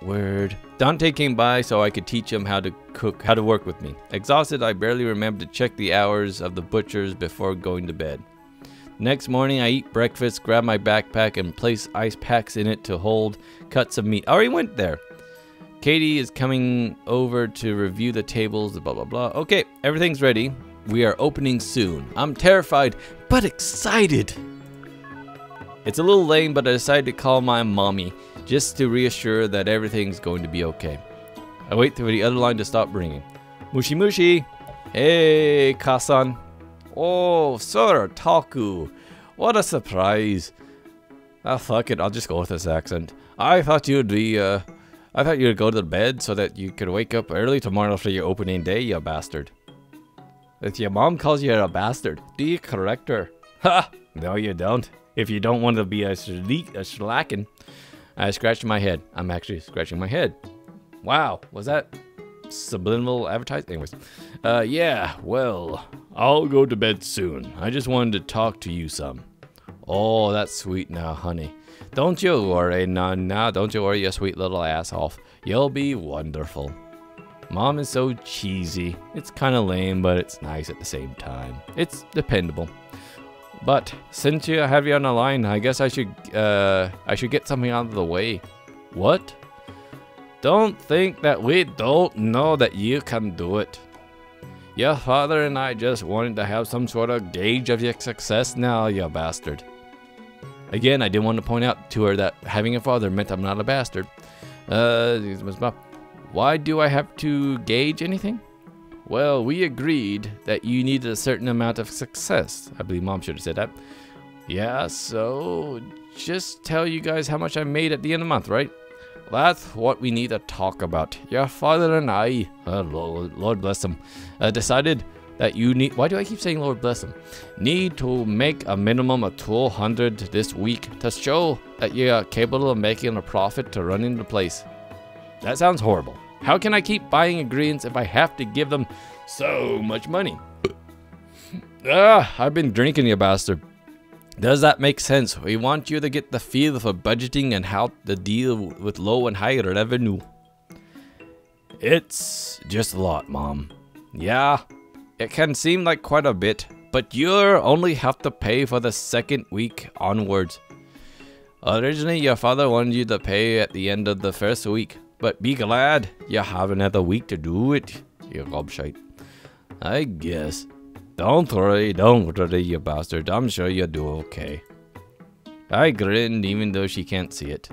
Awkward. Dante came by so I could teach him how to cook, how to work with me. Exhausted, I barely remembered to check the hours of the butchers before going to bed. Next morning, I eat breakfast, grab my backpack, and place ice packs in it to hold cuts of meat. I already went there. Katie is coming over to review the tables, blah, blah, blah. Okay, everything's ready. We are opening soon. I'm terrified, but excited. It's a little lame, but I decided to call my mommy just to reassure that everything's going to be okay. I wait for the other line to stop ringing. Mushi Mushi! Hey, Kasan! Oh, Sir Taku! What a surprise! Ah, fuck it, I'll just go with this accent. I thought you'd go to bed so that you could wake up early tomorrow for your opening day, you bastard. If your mom calls you a bastard, do you correct her? Ha! No, you don't. If you don't want to be a slackin'. I scratched my head. I'm actually scratching my head. Wow, was that subliminal advertising? Anyways, yeah, well, I'll go to bed soon. I just wanted to talk to you some. Oh, that's sweet now, honey. Don't you worry, no, don't you worry, you sweet little ass off. You'll be wonderful. Mom is so cheesy. It's kind of lame, but it's nice at the same time. It's dependable. But since I have you on the line, I guess I should get something out of the way. What? Don't think that we don't know that you can do it. Your father and I just wanted to have some sort of gauge of your success now, you bastard. Again, I didn't want to point out to her that having a father meant I'm not a bastard. Why do I have to gauge anything? Well, we agreed that you needed a certain amount of success. I believe Mom should have said that. Yeah, so just tell you guys how much I made at the end of the month, right? That's what we need to talk about. Your father and I, Lord bless him, decided that you need, why do I keep saying Lord bless him? Need to make a minimum of 200 this week to show that you are capable of making a profit to run into place. That sounds horrible. How can I keep buying ingredients if I have to give them so much money? I've been drinking, you bastard. Does that make sense? We want you to get the feel for budgeting and how to deal with low and high revenue. It's just a lot, Mom. Yeah, it can seem like quite a bit, but you only have to pay for the second week onwards. Originally, your father wanted you to pay at the end of the first week. But be glad you have another week to do it, you gobshite. I guess. Don't worry, you bastard. I'm sure you'll do okay. I grinned even though she can't see it.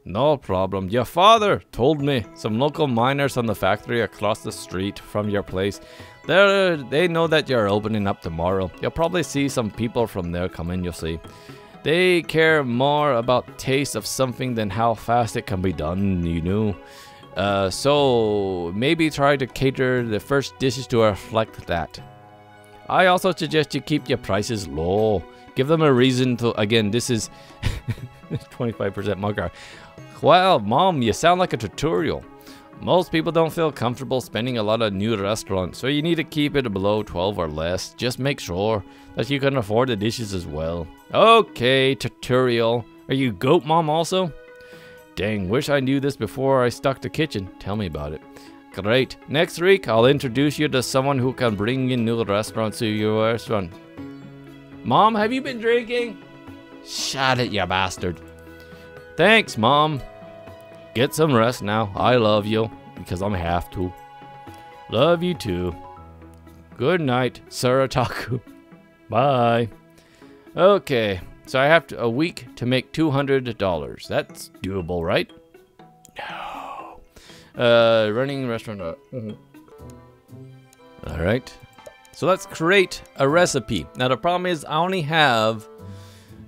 No problem. Your father told me some local miners from the factory across the street from your place. They know that you're opening up tomorrow. You'll probably see some people from there come in, you'll see. They care more about taste of something than how fast it can be done, you know. So maybe try to cater the first dishes to reflect that. I also suggest you keep your prices low. Give them a reason to, again, this is 25% marker. Wow, Mom, you sound like a tutorial. Most people don't feel comfortable spending a lot on new restaurants, so you need to keep it below 12 or less. Just make sure that you can afford the dishes as well. Okay, tutorial. Are you goat mom also? Dang, wish I knew this before I stocked the kitchen. Tell me about it. Great. Next week, I'll introduce you to someone who can bring in new restaurants to your restaurant. Mom, have you been drinking? Shut it, you bastard. Thanks, Mom. Get some rest now. I love you because I'm have to. Love you too. Good night, Sarataku. Bye. Okay, so I have a week to make $200. That's doable, right? No. Running restaurant. All right. So let's create a recipe. Now the problem is I only have.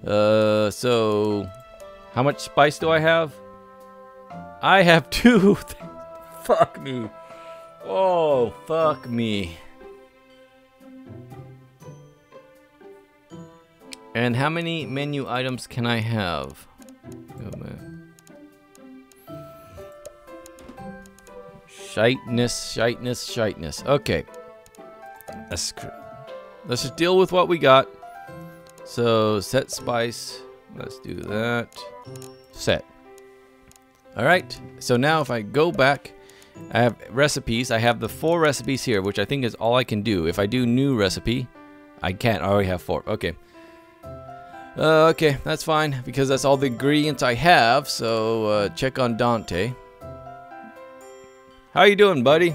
So how much spice do I have? I have 2. Fuck me. Oh, fuck me. And how many menu items can I have? Oh, man. Shiteness. Okay. Let's just deal with what we got. So, set spice. Let's do that. Set. Alright, so now if I go back, I have recipes. I have the 4 recipes here, which I think is all I can do. If I do new recipe, I can't. I already have 4. Okay. Okay, that's fine, because that's all the ingredients I have. So, check on Dante. How you doing, buddy?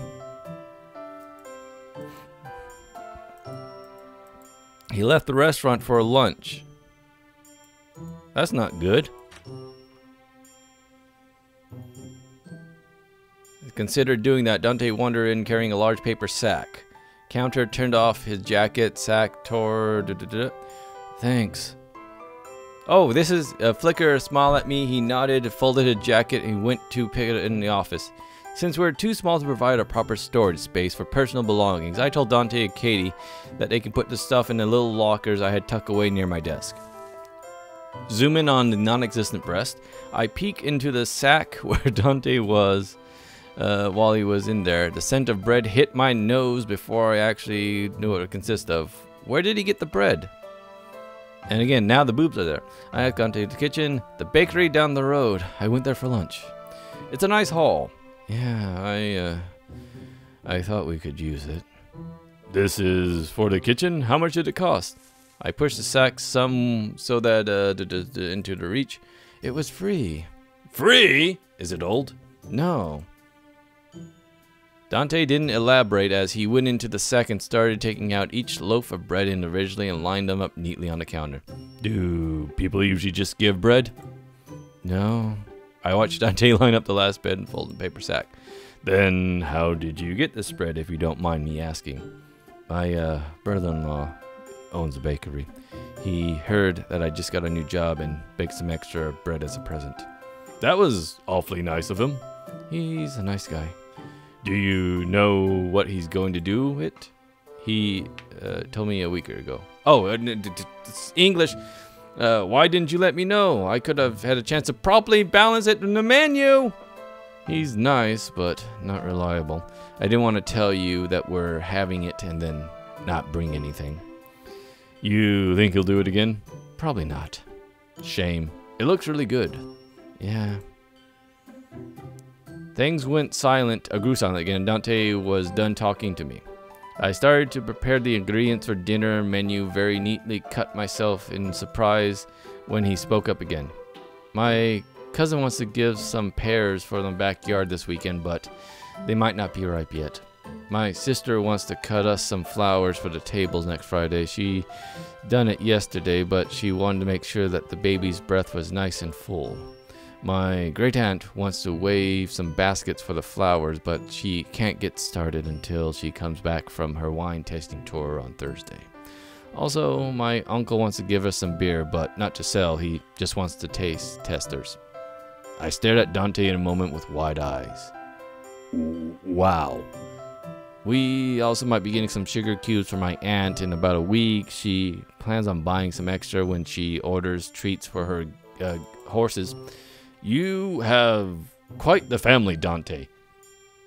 He left the restaurant for lunch. That's not good. Considered doing that. Dante wandered in carrying a large paper sack. Counter turned off his jacket. Sack tore. Thanks. Oh, this is a flicker. Smile at me. He nodded, folded his jacket, and went to pick it in the office. Since we're too small to provide a proper storage space for personal belongings, I told Dante and Katie that they can put the stuff in the little lockers I had tucked away near my desk. Zoom in on the non-existent breast. I peek into the sack where Dante was. While he was in there, the scent of bread hit my nose before I actually knew what it consisted of. Where did he get the bread? And again, now the boobs are there. I had gone to the kitchen, the bakery down the road. I went there for lunch. It's a nice haul. Yeah, I thought we could use it. This is for the kitchen? How much did it cost? I pushed the sack some so that into the reach. It was free. Free? Is it old? No. Dante didn't elaborate as he went into the sack and started taking out each loaf of bread individually and lined them up neatly on the counter. Do people usually just give bread? No. I watched Dante line up the last bread and fold the paper sack. Then how did you get this bread, if you don't mind me asking? My brother-in-law owns a bakery. He heard that I just got a new job and baked some extra bread as a present. That was awfully nice of him. He's a nice guy. Do you know what he's going to do with it? He told me a week ago. Oh, it's English. Why didn't you let me know? I could have had a chance to properly balance it in the menu. He's nice, but not reliable. I didn't want to tell you that we're having it and then not bring anything. You think he'll do it again? Probably not. Shame. It looks really good. Yeah. Things went silent, grew silent again. Dante was done talking to me. I started to prepare the ingredients for dinner menu, very neatly cut myself in surprise when he spoke up again. My cousin wants to give some pears for the backyard this weekend, but they might not be ripe yet. My sister wants to cut us some flowers for the tables next Friday. She done it yesterday, but she wanted to make sure that the baby's breath was nice and full. My great-aunt wants to wave some baskets for the flowers, but she can't get started until she comes back from her wine tasting tour on Thursday. Also, my uncle wants to give us some beer, but not to sell. He just wants to taste testers. I stared at Dante in a moment with wide eyes. Wow. We also might be getting some sugar cubes for my aunt in about a week. She plans on buying some extra when she orders treats for her horses. You have quite the family, Dante.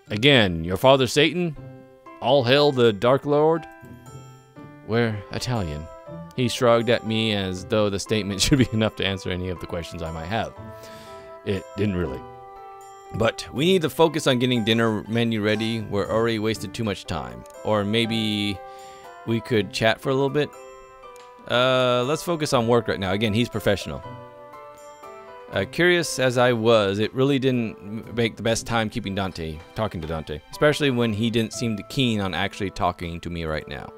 Again, your father Satan? All hail the Dark Lord? We're Italian. He shrugged at me as though the statement should be enough to answer any of the questions I might have. It didn't really. But we need to focus on getting dinner menu ready. We're already wasted too much time. Or maybe we could chat for a little bit. Let's focus on work right now. Again, he's professional. Curious as I was, it really didn't make the best time talking to Dante, especially when he didn't seem keen on actually talking to me right now.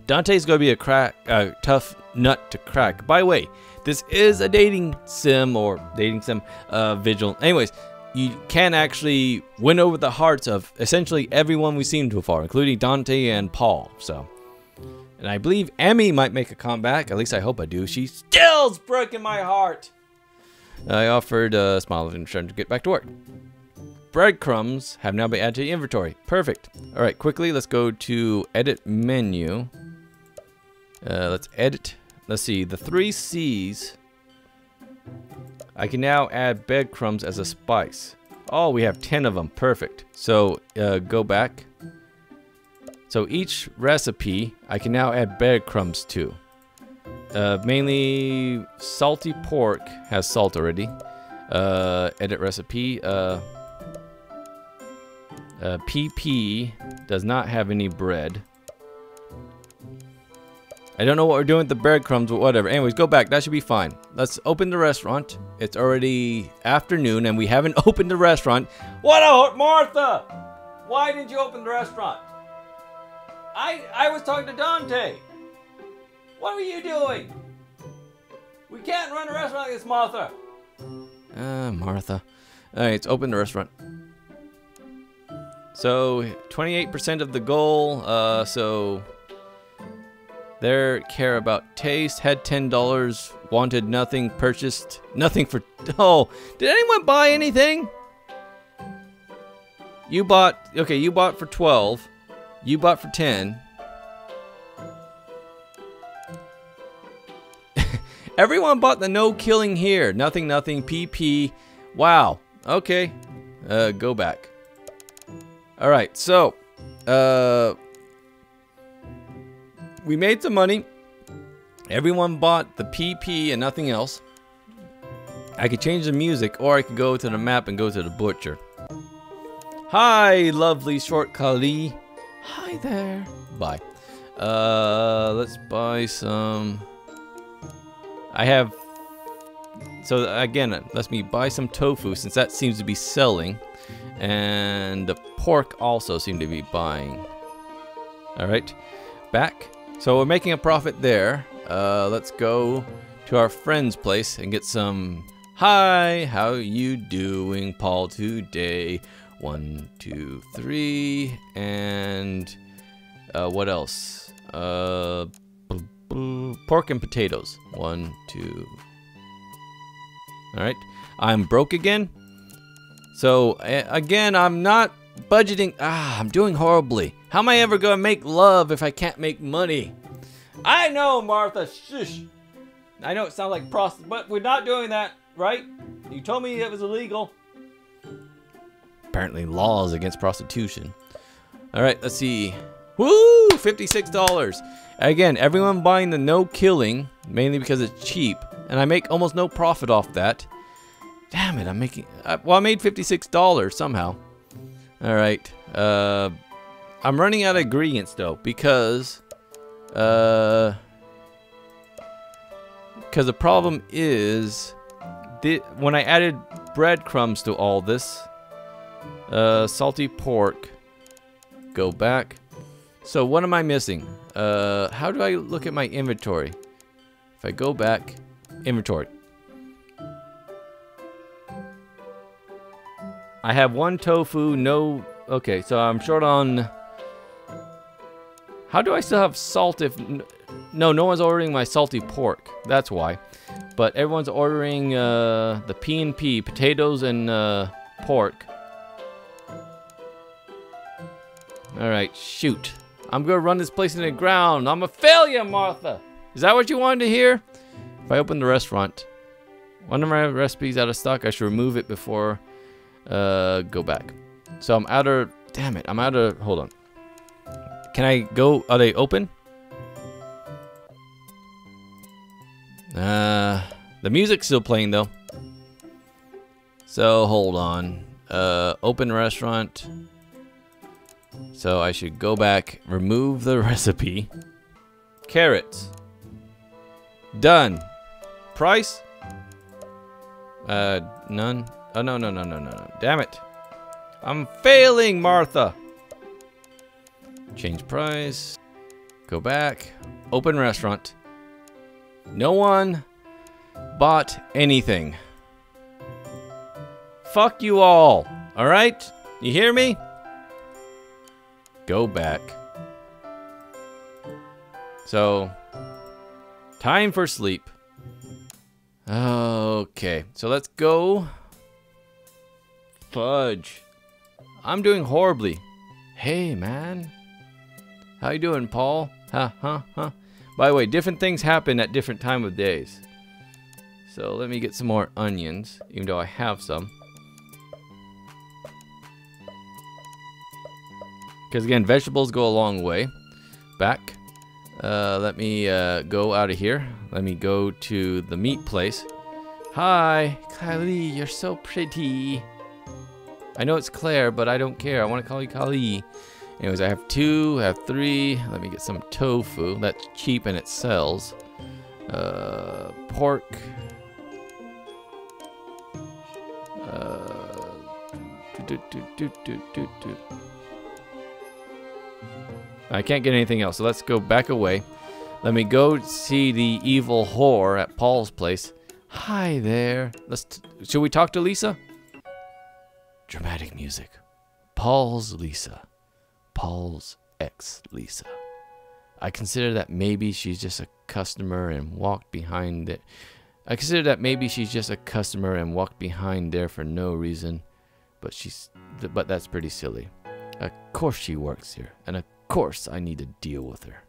Dante's going to be a tough nut to crack. By the way, this is a dating sim vigil. Anyways, you can actually win over the hearts of essentially everyone we've seen so far, including Dante and Paul. And I believe Emmy might make a comeback. At least I hope I do. She still's breaking my heart. I offered a smile and trying to get back to work. Breadcrumbs have now been added to the inventory. Perfect. All right, quickly, let's go to edit menu. Let's edit. Let's see, the 3 C's. I can now add breadcrumbs as a spice. Oh, we have 10 of them. Perfect. So go back. So each recipe, I can now add breadcrumbs to. Mainly salty pork has salt already. Edit recipe. PP does not have any bread. I don't know what we're doing with the breadcrumbs, but whatever. Anyways, go back. That should be fine. Let's open the restaurant. It's already afternoon, and we haven't opened the restaurant. What out, Martha? Why didn't you open the restaurant? I was talking to Dante. What were you doing? We can't run a restaurant like this, Martha. Martha. Alright, let's open the restaurant. So, 28% of the goal. So... Their care about taste, had $10, wanted nothing, purchased nothing for... Oh, did anyone buy anything? You bought... Okay, you bought for 12. You bought for 10. Everyone bought the no killing here. Nothing, nothing, PP. Wow. Okay. Go back. Alright, so... we made some money. Everyone bought the PP and nothing else. I could change the music, or I could go to the map and go to the butcher. Hi, lovely short Kali. Hi there. Bye. Let's buy some. I have. So again, let me buy some tofu since that seems to be selling, and the pork also seem to be buying. All right, back. So we're making a profit there. Let's go to our friend's place and get some. Hi, how you doing, Paul, today? 1, 2, 3, and what else? Pork and potatoes. 1, 2. All right. I'm broke again. So again, I'm not budgeting. I'm doing horribly. How am I ever gonna make love if I can't make money? I know, Martha. Shush. I know it sounds like prostitute, but we're not doing that, right? You told me it was illegal. Apparently, laws against prostitution. All right, let's see. Woo! $56. Again, everyone buying the no killing mainly because it's cheap, and I make almost no profit off that. Damn it! I'm making. Well, I made $56 somehow. All right. I'm running out of ingredients though because the problem is when I added breadcrumbs to all this, salty pork. Go back. So what am I missing? How do I look at my inventory? If I go back, inventory. I have 1 tofu, no. Okay, so I'm short on. How do I still have salt if... No one's ordering my salty pork. That's why. But everyone's ordering the P&P, potatoes and pork. Alright, shoot. I'm going to run this place into the ground. I'm a failure, Martha. Is that what you wanted to hear? If I open the restaurant, one of my recipes out of stock, I should remove it before go back. So I'm out of... Damn it, I'm out of... Hold on. Can I go... Are they open? The music's still playing though. So hold on. Open restaurant. So I should go back, remove the recipe. Carrots. Done. Price? None. Oh, no. Damn it. I'm failing, Martha. Change price. Go back. Open restaurant. No one bought anything. Fuck you all. Alright? You hear me? Go back. So, time for sleep. Okay, so let's go. Fudge. I'm doing horribly. Hey, man. How you doing, Paul? Huh. By the way, different things happen at different time of days. So let me get some more onions, even though I have some. Because again, vegetables go a long way. Back. Let me go out of here. Let me go to the meat place. Hi, Kylie, you're so pretty. I know it's Claire, but I don't care. I want to call you Kylie. Anyways, I have 2, I have 3. Let me get some tofu. That's cheap and it sells. Pork. I can't get anything else, so let's go back away. Let me go see the evil whore at Paul's place. Hi there. Should we talk to Lisa? Dramatic music. Paul's Lisa. Paul's ex Lisa. I consider that maybe she's just a customer and walked behind it. I consider that maybe she's just a customer and walked behind there for no reason, but that's pretty silly. Of course she works here, and of course I need to deal with her.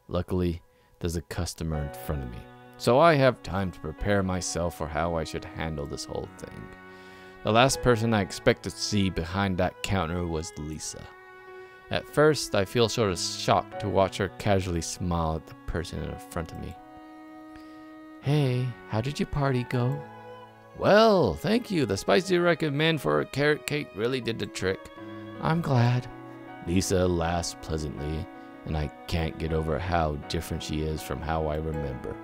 Luckily, there's a customer in front of me, so I have time to prepare myself for how I should handle this whole thing. The last person I expect to see behind that counter was Lisa. At first, I feel sort of shocked to watch her casually smile at the person in front of me. Hey, how did your party go? Well, thank you. The spice you recommend for a carrot cake really did the trick. I'm glad. Lisa laughs pleasantly, and I can't get over how different she is from how I remember.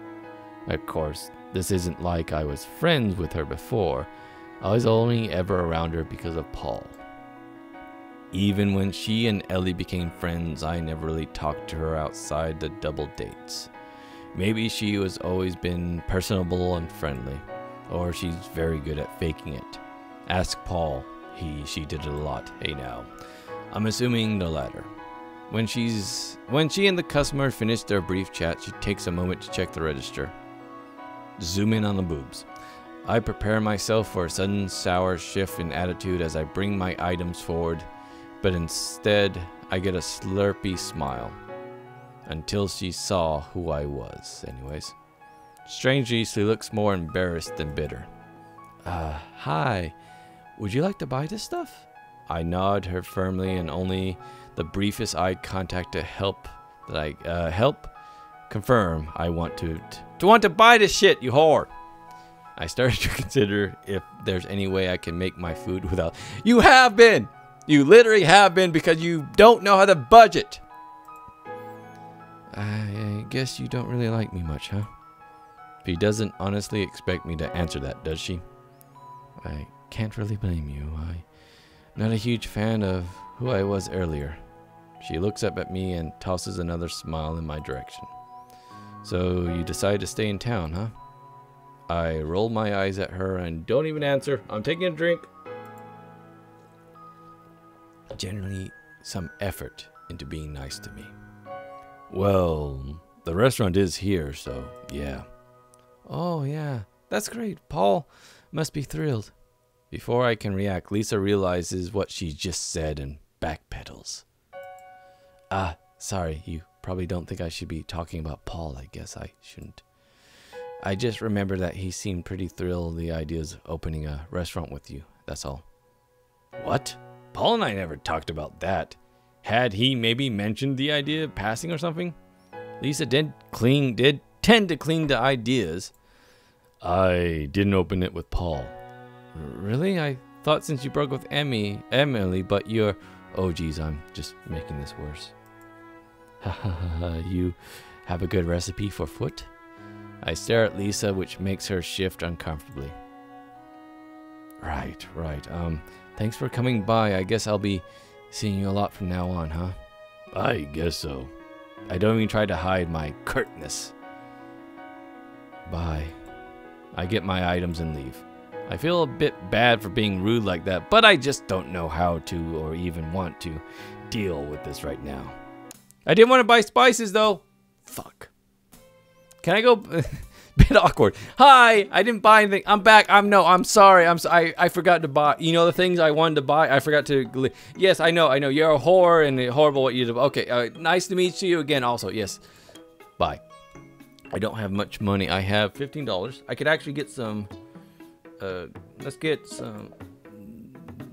Of course, this isn't like I was friends with her before. I was only ever around her because of Paul. Even when she and Ellie became friends, I never really talked to her outside the double dates. Maybe she was always been personable and friendly, or she's very good at faking it. Ask Paul. She did it a lot. Hey now. I'm assuming the latter. When she and the customer finish their brief chat, she takes a moment to check the register. Zoom in on the boobs. I prepare myself for a sudden sour shift in attitude as I bring my items forward, but instead I get a slurpy smile. Until she saw who I was, anyways. Strangely, she looks more embarrassed than bitter. Hi. Would you like to buy this stuff? I nod her firmly, and only the briefest eye contact to help confirm I want to buy this shit, you whore. I started to consider if there's any way I can make my food without. You have been! You literally have been, because you don't know how to budget. I guess you don't really like me much, huh? She doesn't honestly expect me to answer that, does she? I can't really blame you. I'm not a huge fan of who I was earlier. She looks up at me and tosses another smile in my direction. So you decided to stay in town, huh? I roll my eyes at her and don't even answer. I'm taking a drink. Generally, some effort into being nice to me. Well, the restaurant is here, so yeah. Oh, yeah. That's great. Paul must be thrilled. Before I can react, Lisa realizes what she just said and backpedals. Sorry. You probably don't think I should be talking about Paul. I guess I shouldn't. I just remember that he seemed pretty thrilled the idea of opening a restaurant with you. That's all. What? Paul and I never talked about that. Had he maybe mentioned the idea of passing or something? Lisa did tend to cling to ideas. I didn't open it with Paul. Really? I thought since you broke with Emily, but you're... Oh, geez, I'm just making this worse. You have a good recipe for foot? I stare at Lisa, which makes her shift uncomfortably. Right. Thanks for coming by. I guess I'll be seeing you a lot from now on, huh? I guess so. I don't even try to hide my curtness. Bye. I get my items and leave. I feel a bit bad for being rude like that, but I just don't know how to or even want to deal with this right now. I didn't want to buy spices though. Fuck. Can I go? Bit awkward. Hi, I didn't buy anything. I'm back. I'm sorry. I forgot to buy. You know the things I wanted to buy. I forgot to. Yes, I know. You're a whore and horrible what you do. Okay. Nice to meet you again. Also, yes. Bye. I don't have much money. I have $15. I could actually get some. Let's get some.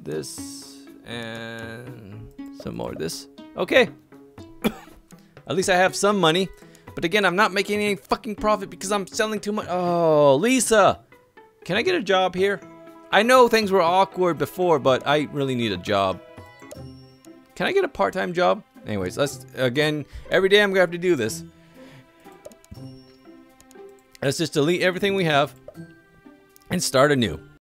This and some more of this. Okay. At least I have some money. But again, I'm not making any fucking profit because I'm selling too much. Oh, Lisa! Can I get a job here? I know things were awkward before, but I really need a job. Can I get a part-time job? Anyways, again, every day I'm gonna have to do this. Let's just delete everything we have and start anew.